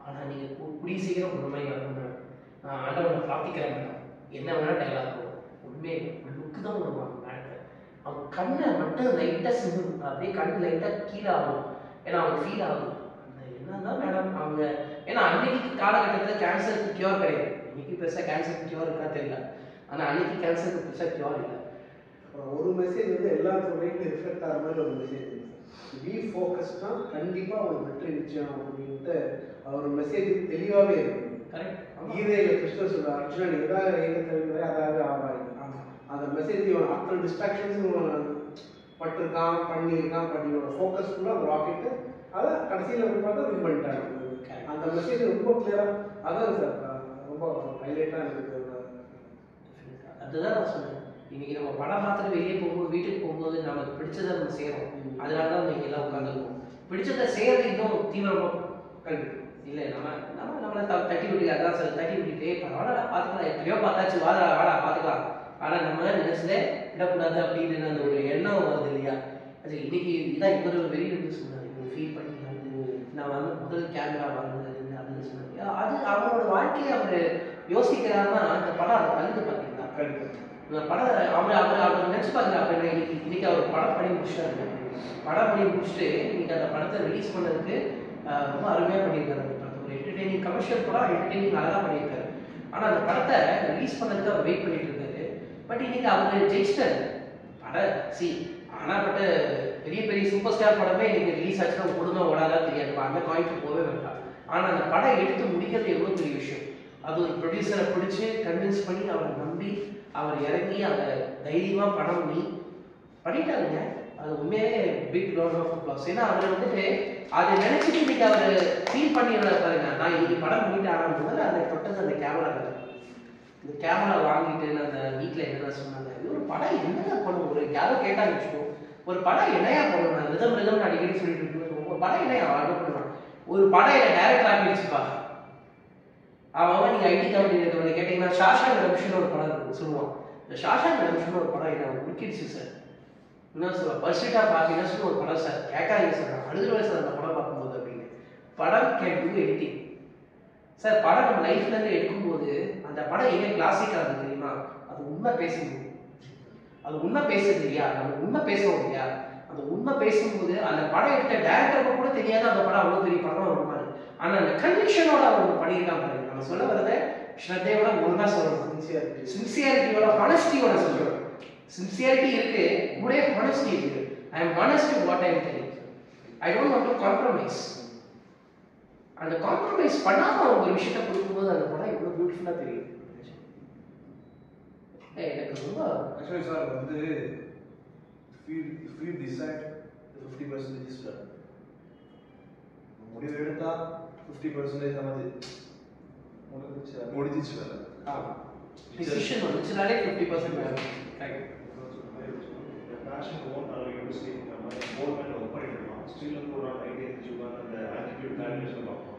ஆனால் நீங்கள் கூடிய சீக்கிரம் ஒரு மாதிரி வரணும் மேடம், நான் ஆண்டவனை பிரார்த்திக்கிறேன் மேடம், என்ன வேணால் டைலாக் போகும். உண்மையே லுக்கு தான் வருவாங்க மேடத்தை. அவங்க கண்ணை மட்டும் லைட்டாக சிம்பிள் அப்படியே கண் லைட்டாக கீழே ஆகும். ஏன்னா அவங்க ஃபீல் ஆகும் அந்த என்னதான் மேடம் அவங்க. ஏன்னா அன்னைக்கு காலகட்டத்தில் கேன்சருக்கு கியூர் கிடையாது. இன்னைக்கு பெருசாக கேன்சருக்கு கியூர் இருக்கா தெரியல, ஆனால் அன்னைக்கு கேன்சருக்கு பெருசாக கியூர் இல்லை. ஒரு மெசேஜ் வந்து எல்லா துறைக்கும் ரிஃப்ளெக்ட் ஆகிற மாதிரி ஒரு மெசேஜ் பி ஃபோக்கஸ்னா கண்டிப்பாக ஒரு வெற்றி நிச்சயம் அப்படின்ட்டு அவர் மெசேஜ் தெளிவாகவே இருக்குது. கரெக்ட். கீதையில் கிருஷ்ணர் சொல்ற அர்ஜுனன் எதாக எங்க தெரிவிக்கிற அதாவது ஆவாங்க. அந்த மெசேஜ் இவன் அத்தனை டிஸ்ட்ராக்ஷன்ஸ் பட்டிருக்கான் பண்ணியிருக்கான், பட் இவனோட ஃபோக்கஸ் ஃபுல்லாக அந்த ராக்கெட்டு அதை கடைசியில் வந்து பார்த்தா வின் பண்ணிட்டாங்க. அந்த மெசேஜ் ரொம்ப கிளியராக அதான் சார் ரொம்ப ஹைலைட்டாக இருக்குது. அதுதான் நான் சொன்னேன், இன்னைக்கு நம்ம படம் பார்த்துட்டு வெளியே போகும்போது வீட்டுக்கு போகும்போது நமக்கு பிடிச்சதை நம்ம செய்கிறோம். அதனால தான் நம்ம இங்கெல்லாம் உட்காந்துருக்கோம். பிடிச்சதை செய்கிறது இன்னும் தீவிரமாக கல்வி இல்லை. நம்மளை தட்டி விட்டு அதான் சார் தட்டி விட்டுட்டே பரவாயில்ல பார்த்துக்கலாம், எப்படியோ பார்த்தாச்சு வாடா பார்த்துக்கலாம். ஆனால் நம்ம நினைச்சதே விடக்கூடாது அப்படின்னு அந்த ஒரு எண்ணம் வருது இல்லையா. அது இன்னைக்கு இதான் இவர் வெளியிட்டு சொன்னார், இவர் ஃபீல் பண்ணி நான் வந்து முதல் கேமரா வாங்கினது அப்படின்னு சொன்னாங்க. அது அவரோட வாழ்க்கையை அவர் யோசிக்கிறாருன்னா அந்த படம் அதை கலந்து பார்த்தீங்கன்னா இந்த படம் அவர் நினச்சி பார்க்குறாரு. அப்போ இன்னைக்கு அவர் படம் பண்ணி முடிச்சிட்டாரு. படம் பண்ணி முடிச்சுட்டு இன்னைக்கு அந்த படத்தை ரிலீஸ் பண்ணதுக்கு ரொம்ப அருமையாக பண்ணியிருக்காரு. அந்த படத்தை ஒரு என்டர்டெய்னிங் கமர்ஷியல் படம் என்டர்டெய்னிங் அழகாக பண்ணியிருக்காரு. ஆனால் அந்த படத்தை ரிலீஸ் பண்ணதுக்கு அவர் வெயிட் பண்ணிட்டு இருக்காரு. பட் இன்னைக்கு அவர் ஜெயிச்சிட்டாரு படம் ஆனால் பட் பெரிய பெரிய சூப்பர் ஸ்டார் படமே இன்னைக்கு ரிலீஸ் ஆச்சுன்னா கொடுமை ஓடாதான் தெரியாது, அந்த பாயிண்ட் போகவே வேண்டாம். ஆனால் அந்த படம் எடுத்து முடிக்கிறது எவ்வளோ பெரிய விஷயம். அது ஒரு ப்ரொடியூசரை பிடிச்சி கன்வின்ஸ் பண்ணி அவரை நம்பி அவர் இறங்கி அதை தைரியமாக படம் பண்ணி பண்ணிட்டாருங்க. அது உண்மையே பிக் ரவுண்ட் ஆஃப் அப்ளாஸ். ஏன்னா அவர் வந்துட்டு அதை நினைச்சிட்டு இன்னைக்கு அவர் ஃபீல் பண்ணிடுறாரு பாருங்க, நான் இன்னைக்கு படம் பண்ணிட்டு ஆரம்பிச்சதால அதை தொட்டது அந்த கேமரா கதை. இந்த கேமரா வாங்கிட்டு அந்த வீட்டில் என்னென்ன சொன்னாங்க, இது ஒரு படம் என்னென்ன பண்ணும், ஒரு யாரோ கேட்டாங்க வச்சுக்கோ, ஒரு படம் என்னையா பண்ணுவோம், நான் ரிதம் அடிக்கடி சொல்லிட்டு இருக்கோம், ஒரு படம் என்னையா ஆர்டர் பண்ணுவான், ஒரு படம் என்ன டைரக்டர் ஆகி வச்சுப்பா, அவன் நீங்கள் ஐடி கம்பெனியில் இருக்கிறவங்க கேட்டிங்கன்னா ஷாஷாங் ரெடம்ஷன் ஒரு படம் சொல்லுவான். இந்த ஷாஷாங் ரெடம்ஷன் ஒரு படம் என்ன முக்கிடுச்சு சார். என்ன சொல்லுவாள், பர்சூட் ஆஃப் ஹாப்பினஸ்னு ஒரு படம் சார். கேட்காதீங்க சார், நான் அழுதுருவேன் சார் அந்த படம் பார்க்கும்போது அப்படின்னு. படம் கேன் டூ எடிட்டிங் சார். படம் நம்ம லைஃப்லேருந்து எடுக்கும்போது அந்த படம் எங்கே கிளாசிக்காக இருக்குது தெரியுமா? அது உண்மை பேசணும், அது உண்மை பேசுறது இல்லையா, நம்ம உண்மை பேசுவோம் இல்லையா, அந்த உண்மை பேசும்போது அந்த படம் எடுத்த டேரக்டருக்கு கூட தெரியாது அந்த படம் அவ்வளோ பெரிய படம் வருமானு. ஆனால் அந்த கன்விக்ஷனோட அவங்க பண்ணியிருக்காங்க பாருங்க. நம்ம சொல்ல வரதை ஸ்ரத்தையோட ஒழுங்காக சொல்லணும், சின்சியாரிட்டியோட ஹானஸ்டியோட சொல்லணும். சின்சியாரிட்டி இருக்கு, கூட ஹானஸ்டி இருக்கு. I am honest to what I am telling. I don't want to compromise. அந்த காம்ப்ரமைஸ் பண்ணாம அவங்க ஒரு விஷயத்தை கொடுக்கும்போது அந்த படம் இவ்வளோ பியூட்டிஃபுல்லாக தெரியும். எனக்கு ரொம்ப ஆக்சுவலி சார் வந்து if we decide the 50% is done. முடிவு எடுத்தா 50% நமது முடிஞ்சிச்சு வேலை. டிசிஷன் வந்துச்சுனாலே 50% வேலை. ரைட். பேஷன் ஓன் அதை யூஸ் நம்ம கோல்மெண்ட் ஒர்க் பண்ணிட்டு இருக்கோம். ஸ்டில் வந்து ஒரு நாள் ஐடியா வச்சுக்கலாம், அந்த ஆட்டிடியூட் கால்குலேஷன் பார்ப்போம்.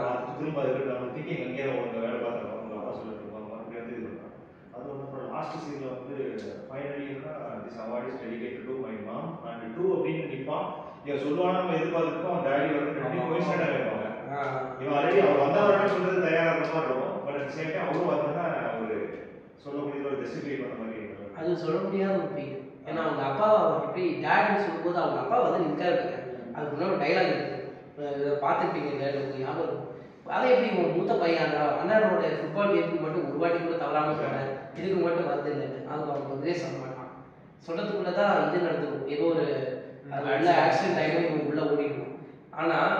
அது திரும்ப அதுக்கு நம்ம திங்கிங் அங்கேயே அவங்க வேலை பார்த்துருக்கோம். அவங்க அப்பா சொல்லிட்டு இருப்பாங்க, மறுபடியும் வந்து இது பண்ணுறோம். அது வந்து அப்புறம் லாஸ்ட் சீனில் வந்து finally this award is dedicated to my mom and too அப்படின்னு நிற்பான். இவன் சொல்லுவானா நம்ம எதிர்பார்த்துருக்கோம், அவன் டேடி வந்து ரெண்டு கோயின்சிடென்ட்டாக இருப்பாங்க. இவன் ஆல்ரெடி அவர் வந்தவரான்னு சொல்றது தயாராக இருக்க மாதிரி இருக்கும். பட் அட் சேம் டைம் அவரும் பார்த்தோன்னா ஒரு சொல்லக்கூடிய ஒரு ஜஸ்டிஃபை பண்ண மாதிரி இருக்கும். அது சொல்ல முடியாத ஒரு பெயின். ஏன்னா அவங்க அப்பா எப்படி டேட்னு சொல்லும்போது அவங்க அப்பா வந்து நிற்காரு. அதுக்கு முன்னாடி ஒரு டைலாக் இருக்குது, பார்த்துருப்பீங்க இல்லை, உங்களுக்கு ஞாபகம் இருக்கும். அதை எப்படி உங்கள் மூத்த பையன் அண்ணனோட ஃபுட்பால் கேமுக்கு மட்டும் ஒரு வாட்டி கூட தவறாமல் சொன்னேன், இதுக்கு மட்டும் வருது இல்லைன்னு. அதுக்கு அவங்க வந்து சொல்ல மாட்டான். சொல்கிறதுக்குள்ளே தான் இது நடந்துடும், ஏதோ ஒரு நல்ல ஆக்சிடென்ட் டைமும் இவங்க உள்ளே ஓடிடும். ஆனால்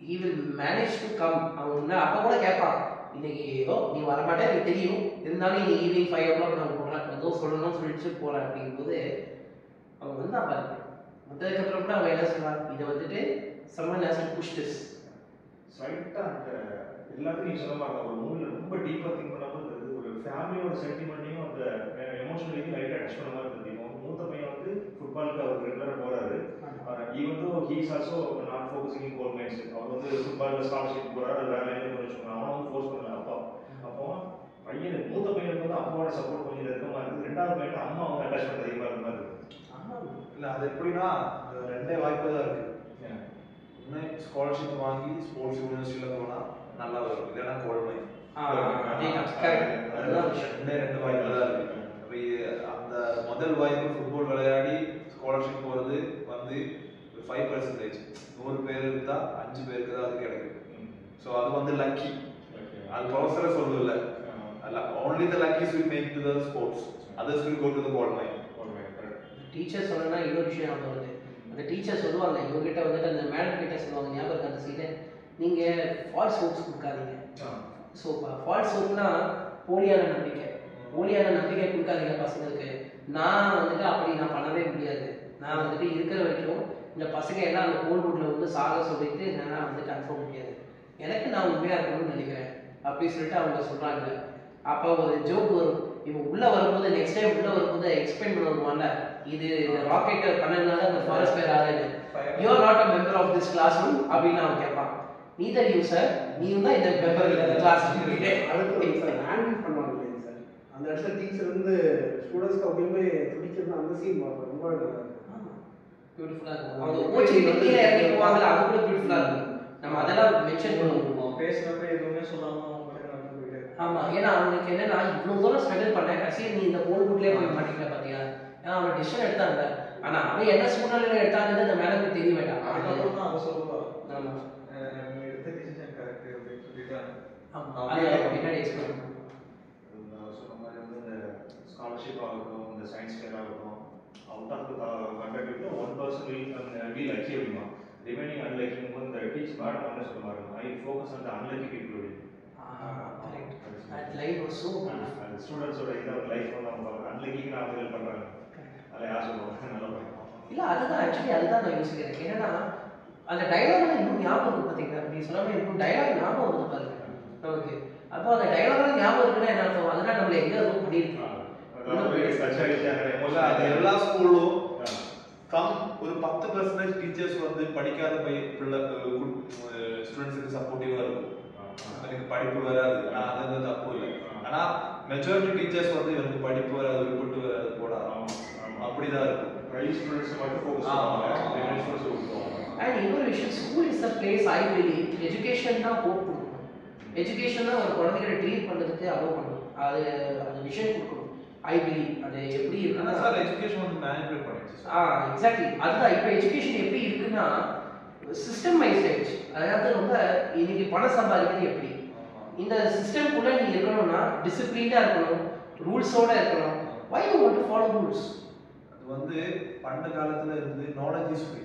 he will manage to come. அவங்க அப்போ கூட கேட்பான், இன்னைக்கு ஏதோ நீ வரமாட்டே எனக்கு தெரியும், இருந்தாலும் இன்னைக்கு ஈவினிங் 5 o'clock நான் போகிறேன், ஏதோ சொல்லணும்னு சொல்லிட்டு போகிறேன் அப்படிங்கும்போது அவங்க வந்து நான் பாருங்க. வந்ததுக்கப்புறம் கூட அவங்க என்ன சொல்கிறாங்க, இதை வந்துட்டு someone has to push this. ஸ்லைட்டாக அந்த எல்லாத்தையும் நீங்கள் சொல்ல மாட்டோம். ஒரு மூவியில் ரொம்ப டீப்பாக திங்க் பண்ணாமல் இருந்தது, ஒரு ஃபேமிலியோட சென்டிமெண்ட்டையும் அந்த எமோஷனலையும் லைட்டாக டச் பண்ண மாதிரி இருந்தது. மூத்த பையன் வந்து ஃபுட்பாலுக்கு அவர் ரெகுலராக போகிறாரு. Even though he is also not focusing in goal mines. அவர் வந்து ஃபுட்பாலில் ஸ்காலர்ஷிப் போகிறாரு, வேற லைனில் போய் வச்சுக்கோங்க. அவனை வந்து ஃபோர்ஸ் பண்ணல அப்பா. அப்போ பையனுக்கு மூத்த பையனுக்கு வந்து அப்பாவோட சப்போர்ட் கொஞ்சம் நெருக்கமாக இருக்குது. ரெண்டாவது பையன் அம்மா அவங்க அட்டாச்மெண்ட் அதிகமாக இருக்க மாதிரி இருக்குது. இல்லை அது எப்படின்னா ரெண்டே வாய்ப்பு தான் இருக்குது. ஒன்று ஸ்காலர்ஷிப் வாங்கி ஸ்போர்ட்ஸ் யூனிவர்சிட்டியில் போனால் நல்லா வரும், இல்லைன்னா கோல்மை. ரெண்டு வாய்ப்பு தான் இருக்குது. அந்த முதல் வாய்ப்பு ஃபுட்பால் விளையாடி ஸ்காலர்ஷிப் போகிறது வந்து 5%. 100 பேர் இருந்தால் 5 பேருக்கு தான் அது கிடைக்கும். ஸோ அது வந்து லக்கி. அது ப்ரொஃபஸரை சொல்லல, only the luckies will make to the sports, others will go to the gold mine. Teacher சொல்லணும்னா இன்னொரு விஷயம் அவங்க வருது. அந்த டீச்சர் சொல்லுவாங்க இவங்ககிட்ட வந்துட்டு அந்த மேடம் கிட்ட சொல்லுவாங்க, ஞாபகம் இருக்கு அந்த சீனை, நீங்கள் ஃபால்ஸ் ஹோப்ஸ் கொடுக்காதீங்க. ஸோ ஃபால்ஸ் ஹோப்னா போலியான நம்பிக்கை, போலியான நம்பிக்கை கொடுக்காதீங்க பசங்களுக்கு. நான் வந்துட்டு அப்படி நான் பண்ணவே முடியாது, நான் வந்துட்டு இருக்கிற வரைக்கும் இந்த பசங்க எல்லாம் அந்த கோல்வுட்டில் வந்து சாக சொல்லிட்டு நான் வந்துட்டு அனுப்ப முடியாது, எனக்கு நான் உண்மையாக இருக்கணும்னு நினைக்கிறேன் அப்படின்னு சொல்லிட்டு அவங்க சொல்கிறாங்க. அப்போ ஒரு ஜோக் வரும், இவன் உள்ளே வரும்போது நெக்ஸ்ட் டைம் உள்ளே வரும்போது எக்ஸ்பிளைன் பண்ண வருவான்ல, இது இந்த ராக்கெட்டை பண்ணதுனால அந்த ஃபாரஸ்ட் ஃபயர் ஆகுது, you are not a member of this class room அப்படின்னு அவன் கேட்பான். நீதர் யூ சார், நீயும் தான் இந்த மெம்பர் இல்லை இந்த கிளாஸ் ரூம். அடுத்து சார் ஹேண்டில் பண்ணுவாங்க இல்லைங்க சார், அந்த இடத்துல டீச்சர் வந்து ஸ்டூடெண்ட்ஸ்க்கு அப்படியுமே துடிக்கிறது அந்த சீன் பார்ப்போம், ரொம்ப பியூட்டிஃபுல்லாக இருக்கும். அவங்க கோச்சிங் கீழே இறங்கி போவாங்கல்ல, அது கூட பியூட்டிஃபுல்லாக இருக்கும். நம்ம அதெல்லாம் மென்ஷன் பண்ணுவோம், பேசுகிறப்ப எதுவுமே சொல்லாமல். ஆமாம், ஏன்னா அவனுக்கு என்னன்னா இவ்வளோ தூரம் ஸ்ட்ரகிள் பண்ணேன், கடைசியில் நீ இந்த கோல்வுட்லேயே போய் மாட்டிக்கல பார்த்தியா. ஏன்னா அவன் டிசிஷன் எடுத்தாங்க, ஆனால் அவன் என்ன சூழ்நிலையில் எடுத்தாங்கன்னு அந்த மேலுக்கு தெரிய வேண்டாம். அதுக்கப்புறம் அவன் சொல்லுவான், ஆமாம் நீ எடுத்த டிசிஷன் கரெக்டு அப்படின்னு சொல்லிட்டாங்க. ஆமாம், அதை பின்னாடி எக்ஸ்பிளைன் பண்ணுவோம். சொன்ன மாதிரி வந்து இந்த ஸ்காலர்ஷிப் ஆகட்டும், இந்த சயின்ஸ் ஃபேர் ஆகட்டும், out of conduct 1% will achieve அப்படிமா, ரிமைனிங் அன்லைக்கிங் போது இந்த டீச் மேடம் என்ன சொல்ல மாதிரி I focus on the unlucky people அப்படின்னு. That line was so beautiful. அந்த ஸ்டூடெண்ட்ஸோட இந்த லைஃப் வந்து அவங்க அன்லைக்கிக்கு நான் ஃபீல் பண்ணுறாங்க, அதில் யார் சொல்லுவாங்க நல்லா பண்ணுவோம். இல்லை அதுதான் ஆக்சுவலி அதுதான் நான் யோசிக்கிறேன். என்னன்னா அந்த டைலாக் இன்னும் ஞாபகம் இருக்குது பார்த்தீங்கன்னா, நீ சொல்லாமல் இன்னும் டைலாக் ஞாபகம் வருது பாருங்க நமக்கு. அப்போ அந்த டைலாக் ஞாபகம் இருக்குன்னா என்ன அர்த்தம், அதனால் நம்மளை எங்கே ரூம் பண்ணியிருக்கோம். அது எல்லா ஸ்கூலும் ஒரு 10% டீச்சர்ஸ் வந்து படிக்காத பிள்ளை ஸ்டூடெண்ட்ஸுக்கு சப்போர்ட்டிவாக இருக்கும். எனக்கு படிப்பு வராது, ஆனால் அது வந்து தப்பு இல்லை. ஆனால் மெஜாரிட்டி டீச்சர்ஸ் வந்து எனக்கு படிப்பு வராது, விருப்பட்டு வராது போடா அப்படிதான் இருக்கும். ஸ்டூடெண்ட்ஸ் மட்டும் ஃபோக்கஸ் பண்ணுவாங்க, ஸ்டூடெண்ட்ஸ் விட்டுருவாங்க. அண்ட் இன்னொரு விஷயம், school is the place I believe education தான் ஹோப் கொடுக்கணும். எஜுகேஷன் தான் ஒரு குழந்தைகளை ட்ரீட் பண்ணுறதுக்கு அலோவ் பண்ணணும். அது அது விஷயம் கொடுக்கணும் ஐ பிலீவ். அது எப்படி இருக்குன்னா சார் எஜுகேஷன் வந்து மேனிபுலேட் பண்ணிடுச்சு. எக்ஸாக்ட்லி அதுதான். இப்போ எஜுகேஷன் எப்படி இருக்குன்னா சிஸ்டம் வைஸ் ஆயிடுச்சு. அதாவது ரொம்ப இன்னைக்கு பணம் சம்பாதிக்கிறது எப்படி, இந்த சிஸ்டம்குள்ளே நீ இருக்கணும்னா டிசிப்ளின்டாக இருக்கணும், ரூல்ஸோட இருக்கணும். why you want to follow rules? அது வந்து பண்ட காலத்துல இருந்து நாலேஜ் இஸ் ஃப்ரீ,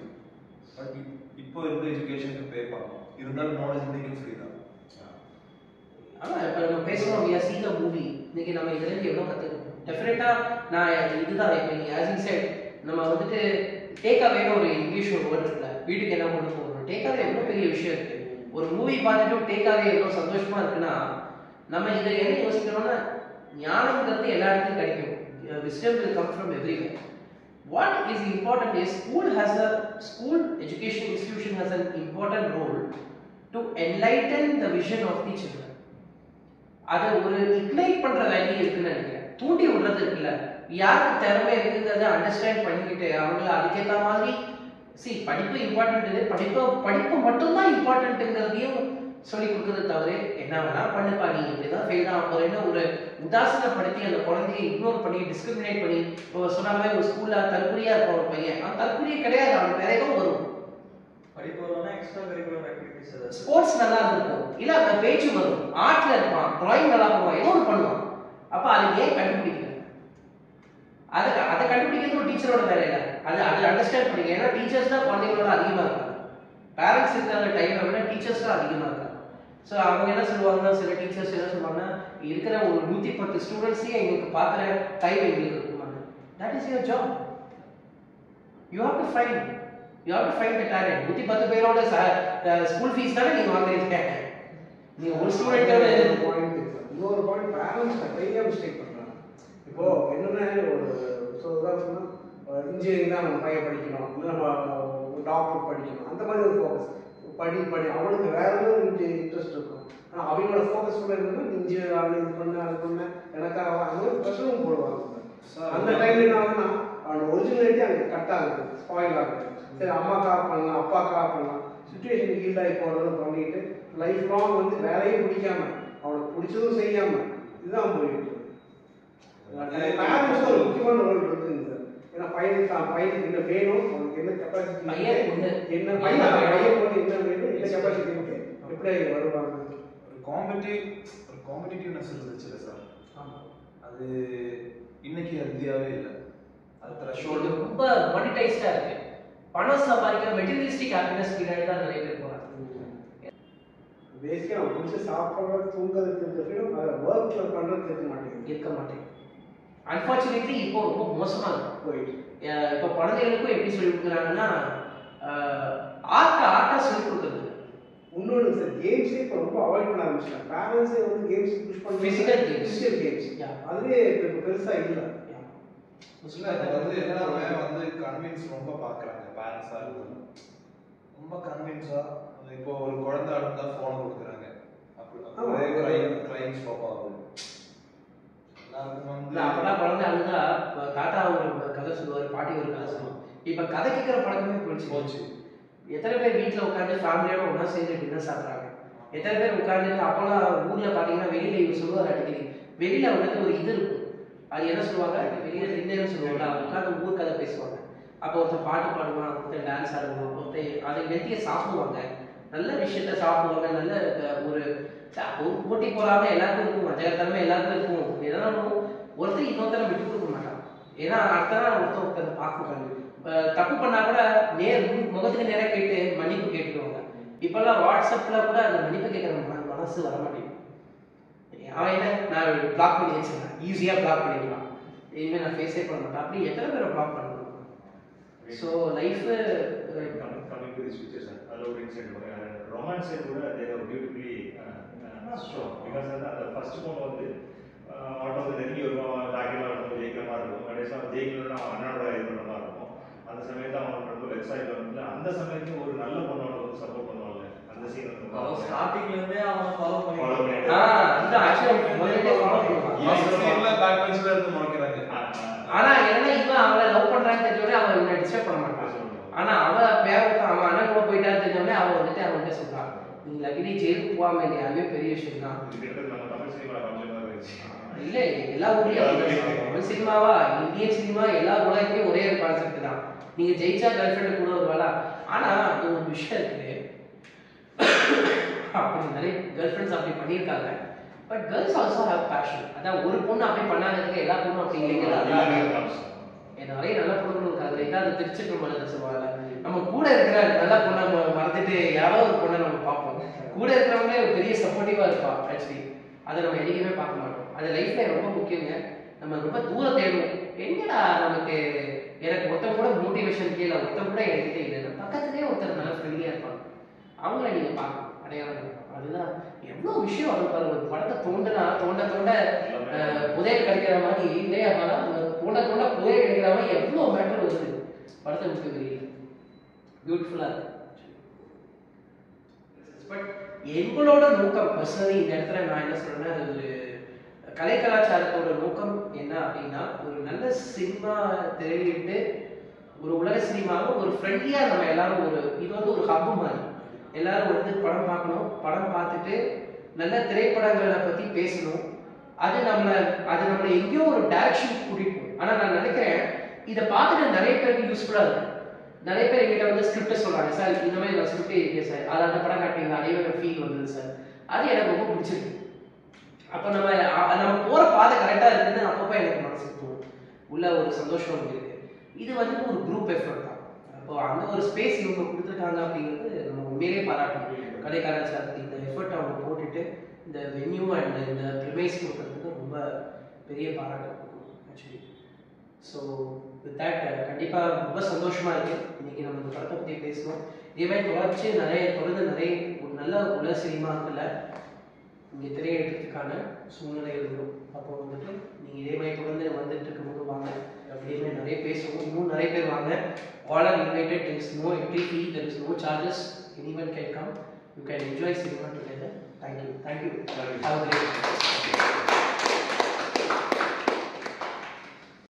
பட் இப்போ இருக்க எஜுகேஷனுக்கு பே பண்ணணும். இருந்தாலும் நாலேஜ் இன்னைக்கு ஃப்ரீ தான். ஆனால் இப்போ நம்ம பேசுகிறோம் we are seeing a movie. இன்னைக்கு நம்ம இதுலேருந்து எவ்வளோ கற்றுக்கணும். டெஃபினட்டாக நான் இதுதான் இப்போ நீங்கள் ஆஸ் இன் செட் நம்ம வந்துட்டு டேக் அவேன்னு ஒரு இங்கிலீஷ் ஒரு வேர்ட் இருக்குல்ல, வீட்டுக்கு என்ன கொண்டு போகணும். டேக் அவே எவ்வளோ பெரிய விஷயம் இருக்குது. ஒரு மூவி பார்த்துட்டு டேக் அவே எவ்வளோ சந்தோஷமாக இருக்குன்னா, நம்ம இதை என்ன யோசிக்கணும்னா ஞானம்ங்கிறது எல்லா இடத்துலையும் கிடைக்கும். Wisdom will come from everywhere. What is important is school education institution has an important role to enlighten the vision of the children. அதை ஒரு இக்னைட் பண்ற வேலையை இருக்குன்னு நினைக்கிறேன். தூண்டி விடுறது இருக்குல்ல, யாருக்கு திறமை இருக்குங்கிறத அண்டர்ஸ்டாண்ட் பண்ணிக்கிட்டு அவங்கள அதுக்கேற்ற மாதிரி படிப்பு இம்பார்ட்டன்ட், படிப்பு மட்டும்தான் இம்பார்ட்டன்ட்டுங்கிறதையும் சொல்லி கொடுக்கறது தவிர என்ன வேணா பண்ணுப்பா நீ இப்படிதான் ஃபெயில் தான் போறேன்னு ஒரு உதாசனப்படுத்தி அந்த குழந்தையை இக்னோர் பண்ணி டிஸ்கிரிமினேட் பண்ணி சொன்ன மாதிரி ஒரு ஸ்கூல்ல தற்கொலையா இருப்பான் ஒரு பையன், அவன் தற்கொலையே கிடையாது, அவன் வேற ஏதோ வரும். படிப்பு வரும்னா எக்ஸ்ட்ரா கரிக்குலர் ஆக்டிவிட்டிஸ் ஏதாவது ஸ்போர்ட்ஸ் நல்லா இருக்கும், இல்ல அந்த பேச்சு வரும், ஆர்ட்ல இருப்பான், டிராயிங் நல்லா பண்ணுவான், ஏதோ ஒன்று பண்ணுவான். அப்ப அதை ஏன் கண்டுபிடிக்கல? அதை கண்டுபிடிக்கிறது ஒரு டீச்சரோட வேலை இல்லை. அதை அண்டர்ஸ்டாண்ட் பண்ணிக்க. ஏன்னா டீச்சர்ஸ் தான் குழந்தைங்களோட அதிகமாக இருக்காங்க. பேரண்ட்ஸ் இருக்கிற டைமை விட டீச்சர்ஸ் தான் அதிகமாக இருக்காங்க. ஸோ அவங்க என்ன சொல்லுவாங்கன்னா, சில டீச்சர்ஸ் என்ன சொல்லுவாங்கன்னா, இருக்கிற ஒரு 110 ஸ்டூடெண்ட்ஸையும் எங்களுக்கு பார்க்குற டைம் எங்களுக்கு இருக்குமாங்க. That is your job. You have to find the talent. 110 பேரோட ஸ்கூல் ஃபீஸ் தானே நீங்கள் வாங்குறீங்க. நீங்கள் ஒரு ஸ்டூடெண்ட்டோட இன்னொரு பாயிண்ட், பேரண்ட்ஸ் நிறைய மிஸ்டேக் பண்ணுறாங்க. இப்போ என்னென்ன ஒரு உதாரணம் இன்ஜினியரிங் தான் நம்ம பையன் படிக்கணும், இல்லை நம்ம டாக்டர் படிக்கணும், அந்த மாதிரி ஒரு ஃபோக்கஸ் படி அவனுக்கு வேற ஏதாவது இன்ட்ரெஸ்ட் இருக்கும். ஆனால் அவங்களோட ஃபோக்கஸ் கூட என்னன்னா இன்ஜினியர் ஆகணும், இது பண்ண அது பண்ண எனக்காக அந்த ஒரு ப்ரெஷரும் போடுவாங்க. அந்த டைம்ல என்ன ஆகுதுன்னா அவனோட ஒரிஜினாலிட்டி அங்கே கட் ஆகுது, ஸ்பாயில் ஆகுது. சரி அம்மாக்காக பண்ணலாம், அப்பாக்காக பண்ணலாம், சுச்சுவேஷன் ஹீல் ஆகி போகிறதும் பண்ணிட்டு லைஃப் லாங் வந்து வேலையும் பிடிக்காம அவனுக்கு பிடிச்சதும் செய்யாம இதுதான் போயிட்டு. பேரண்ட்ஸ் ஒரு முக்கியமான ரோல் இருக்குங்க சார். ஏன்னா பையனுக்கு என்ன வேணும், அவனுக்கு என்ன கெப்பாசிட்டி, என்ன பையன் போட்டு என்ன வேணும், என்ன கெப்பாசிட்டி இருக்கு, எப்படி வருவாங்க. ஒரு காம்படிட்டிவ்னஸ் இருந்துச்சுல்ல சார், அது இன்னைக்கு ஹெல்த்தியாவே இல்லை. அது த்ரெஷோல்டு ரொம்ப மானிட்டைஸ்டா இருக்கு. பணம் சம்பாதிக்கிற மெட்டீரியலிஸ்டிக் ஹாப்பினஸ் பின்னாடி தான் நிறைய பேர் போறாங்க. பேசிக்கா அவன் பிடிச்ச சாப்பிட்றது தூங்குறதுக்கு இருக்க ஃப்ரீடம் அதை ஒர்க்ல பண்றதுக்கு இருக்க மாட்டேங்குது. அன்ஃபார்ச்சுனேட்லி இப்போ ரொம்ப மோசமா இருக்கு போயிட்டு. இப்போ குழந்தைகளுக்கும் எப்படி சொல்லி கொடுக்குறாங்கன்னா ஆர்ட்டா சொல்லி கொடுக்குறது. இன்னொன்று சார், கேம்ஸே இப்போ ரொம்ப அவாய்ட் பண்ண ஆரம்பிச்சிட்டாங்க. பேரண்ட்ஸே வந்து கேம்ஸ் புஷ் பண்ணி ஃபிசிக்கல் கேம்ஸ் அதுவே இப்போ பெருசா இல்லை. அது வந்து எல்லாருமே வந்து கன்வின்ஸ் ரொம்ப பார்க்குறாங்க. பேரண்ட்ஸாக இருந்தாலும் ரொம்ப கன்வின்ஸாக இப்போ ஒரு குழந்தை அழுந்தா ஃபோனை கொடுக்குறாங்க. அப்படியே க்ரைம் ஸ்டாப் ஆகுது. அப்பெல்லாம் குழந்தை அழுதா தாத்தா ஒரு கதை சொல்லுவார், பாட்டி ஒரு கதை சொல்லுவாங்க. இப்போ கதை கேட்குற பழக்கமே போச்சு. எத்தனை பேர் வீட்டில் உட்காந்து ஃபேமிலியோட ஒன்றா சேர்ந்து டின்னர் சாப்பிட்றாங்க? எத்தனை பேர் உட்காந்துட்டு அப்போல்லாம் ஊரில் பார்த்தீங்கன்னா வெளியில் இவர் சொல்லுவார் அடிக்கடி, வெளியில் வந்துட்டு ஒரு இது இருக்கும், அது என்ன சொல்லுவாங்க, வெளியில் டின்னர்னு சொல்லுவாங்க. அவங்க உட்காந்து ஊர் கதை பேசுவாங்க. அப்போ ஒருத்தர் பாட்டு பாடுவான், ஒருத்தர் டான்ஸ் ஆடுவான், ஒருத்தர் அதை வெத்தியை சாப்பிடுவாங்க, நல்ல விஷயத்த சாப்பிடுவாங்க. நல்ல ஒரு போட்டி போறாம எல்லாருக்கும் இருக்கும், மஜகத்தனமே எல்லாருக்கும் இருக்கும். எதனாலும் ஒருத்தர் இன்னொருத்தரை விட்டு கொடுக்க மாட்டாங்க. ஏன்னா அடுத்த நாள் ஒருத்தர் பார்க்கணும். தப்பு பண்ணா கூட முகத்துக்கு நேரம் கேட்டு மன்னிப்பு கேட்டுருவாங்க. இப்பெல்லாம் வாட்ஸ்அப்ல கூட அந்த மன்னிப்பு கேட்கற மனசு வர மாட்டேங்குது. அவன் என்ன, நான் பிளாக் பண்ணி வச்சிருக்கேன், ஈஸியா பிளாக் பண்ணிடலாம், இனிமே நான் ஃபேஸே பண்ண மாட்டேன். அப்படி எத்தனை பேரை பிளாக் பண்ணணும்? So life coming to this picture, sir, allow incident romance கூட they are beautifully shown, because the first one வந்து ஆட்டோ நெருங்கி வருவான், டாக்கில் வரும்போது ஜெயிக்கிற மாதிரி இருக்கும், கடைசியாக ஜெயிக்கலன்னா அவன் அண்ணனோட இது பண்ணுற மாதிரி இருக்கும். அந்த சமயத்தை அவனுக்கு ரொம்ப வெப்சைட்டில் வந்து அந்த சமயத்துக்கு ஒரு நல்ல பொண்ணு அவனுக்கு வந்து சப்போர்ட் பண்ணுவாங்க. அந்த அந்த சீன் வந்து அவன் ஸ்டார்டிங்ல இருந்தே அவனை ஃபாலோ follow பண்ணி பண்ணிட்டு அந்த ஆக்சுவலி முதல்ல ஃபாலோ பண்ணுவான். இந்த சீன்ல பேக் பெஞ்ச்ல இருந்து முறைக்கிறாங்க. ஆனா என்ன இவன் அவளை லவ் பண்றான்னு தெரிஞ்சோடனே அவன் இவனை டிஸ்டர்ப் பண்ண மாட்டான். ஆனா அவன் பேரத்தான் அவன் அண்ணன் கூட போயிட்டான்னு தெரிஞ்சோடனே அவன் வந்துட்டு அவன்கிட்ட சொல்றான், நீ லக்கிடி ஜெயிலுக்கு போகாம இல்லையா, அதுவே பெரிய விஷயம் தான். நம்ம தமிழ் சினிமா கான்செப்ட் தான் இருந்துச்சு. இல்ல எல்லா ஊர்லயும் தமிழ் சினிமாவா இந்தியன் சினிமா எல்லா உலகத்துலயும் ஒரே ஒரு கான்செப்ட் தான். நீங்க ஜெயிச்சா கேர்ள் ஃப்ரெண்டு கூட வருவாளா. ஆனா அது ஒரு விஷயம் இருக்கு, அப்படி நிறைய கேர்ள் ஃப்ரெண்ட்ஸ் அப்படி பண்ணியிருக்காங்க. But girls also have passion. அதான் ஒரு பொண்ணு அப்படி பண்ணாததுக்கு எல்லா பொண்ணும் அப்படி இல்லைங்களா. நிறைய நல்ல பொண்ணுங்களும் இருக்காங்க. ரைட்டா அது திருச்சிட்டு மனதை சொல்லுவாங்க. நம்ம கூட இருக்கிற நல்ல பொண்ணை மறந்துட்டு யாரோ ஒரு பொண்ணை நம்ம பார்ப்போம். கூட இருக்கிறவங்களே ஒரு பெரிய சப்போர்ட்டிவா இருப்பா. ஆக்சுவலி அதை நம்ம என்னைக்குமே பார்க்க மாட்டோம். அது லைஃப்ல ரொம்ப முக்கியங்க. நம்ம ரொம்ப தூரம் தேடுவோம். எங்கடா நமக்கு எனக்கு ஒருத்தன் கூட மோட்டிவேஷன் கீழே ஒருத்தன் கூட என்கிட்ட இல்லை, பக்கத்துலேயே ஒருத்தர் நல்லா ஃப்ரெண்ட்லியாக இருப்பாங்க. அவங்கள நீங்கள் பார்க்கணும், அடையாளம். அதுதான் எவ்வளோ விஷயம் அது பாருங்க. ஒரு படத்தை தோண்டனா தோண்ட தோண்ட புதையல் கிடைக்கிற மாதிரி இல்லையா, தோண்ட தோண்ட புதையல் கிடைக்கிற மாதிரி எவ்வளோ மேட்டர் வருது படத்தை விட்டு வெளியே. பியூட்டிஃபுல்லாக இருக்கு. பட் எங்களோட நோக்கம் பர்சனலி இந்த இடத்துல நான் என்ன சொல்றேன்னா, அது ஒரு கலை கலாச்சாரத்தோட நோக்கம் என்ன அப்படின்னா, ஒரு நல்ல சினிமா திரையிட்டு ஒரு உலக சினிமாவை ஒரு ஃப்ரெண்ட்லியாக நம்ம எல்லாரும் ஒரு இது வந்து ஒரு ஹப்பு மாதிரி எல்லாரும் வந்து படம் பார்க்கணும். படம் பார்த்துட்டு நல்ல திரைப்படங்களை பற்றி பேசணும். அது நம்மளை எங்கேயோ ஒரு டைரக்ஷன் கூட்டிட்டு போகும். ஆனால் நான் நினைக்கிறேன் இதை பார்த்துட்டு நிறைய பேருக்கு யூஸ்ஃபுல்லாக இருக்கு. நிறைய பேர் எங்கிட்ட வந்து ஸ்கிரிப்டை சொல்றாங்க, சார் இந்த மாதிரி நான் ஸ்கிரிப்டே இருக்கேன் சார், அது அந்த படம் காட்டுவீங்க, அதே ஒரு ஃபீல் வந்தது சார். அது எனக்கு ரொம்ப பிடிச்சிருக்கு. அப்போ நம்ம போகிற பாதை கரெக்டாக இருக்குன்னு அப்பப்போ எனக்கு மனசுக்கு தோணும். உள்ள ஒரு சந்தோஷம் இருக்கு. இது வந்து ஒரு குரூப் எஃபர்ட் தான். அப்போ அந்த ஒரு ஸ்பேஸ் இவங்க கொடுத்துருக்காங்க அப்படிங்கிறது நம்ம உண்மையிலே பாராட்டணும். கலை கலாச்சாரத்துக்கு இந்த எஃபர்ட் அவங்க போட்டுட்டு இந்த வென்யூ அண்ட் இந்த ப்ரிமைஸ் கொடுக்கறதுக்கு ரொம்ப பெரிய பாராட்டு ஆக்சுவலி. ஸோ வித் தேட் கண்டிப்பாக ரொம்ப சந்தோஷமாக இருக்குது. இன்றைக்கி நம்ம இந்த படத்தை பற்றி பேசணும். இதே மாதிரி தொடர்ந்து நிறைய ஒரு நல்ல உலக சினிமாக்களில் இங்கே திரையிடறதுக்கான சூழ்நிலை இருக்கும். அப்போ வந்துட்டு நீங்கள் இதே மாதிரி தொடர்ந்து வந்துட்டு இருக்கும்போது வாங்க, இதே மாதிரி நிறைய பேசுவோம். இன்னும் நிறைய பேர் வாங்க. All are invited. There is no entry fee. There is no charges. Anyone can come. You can enjoy cinema together. Thank you. Have a great day.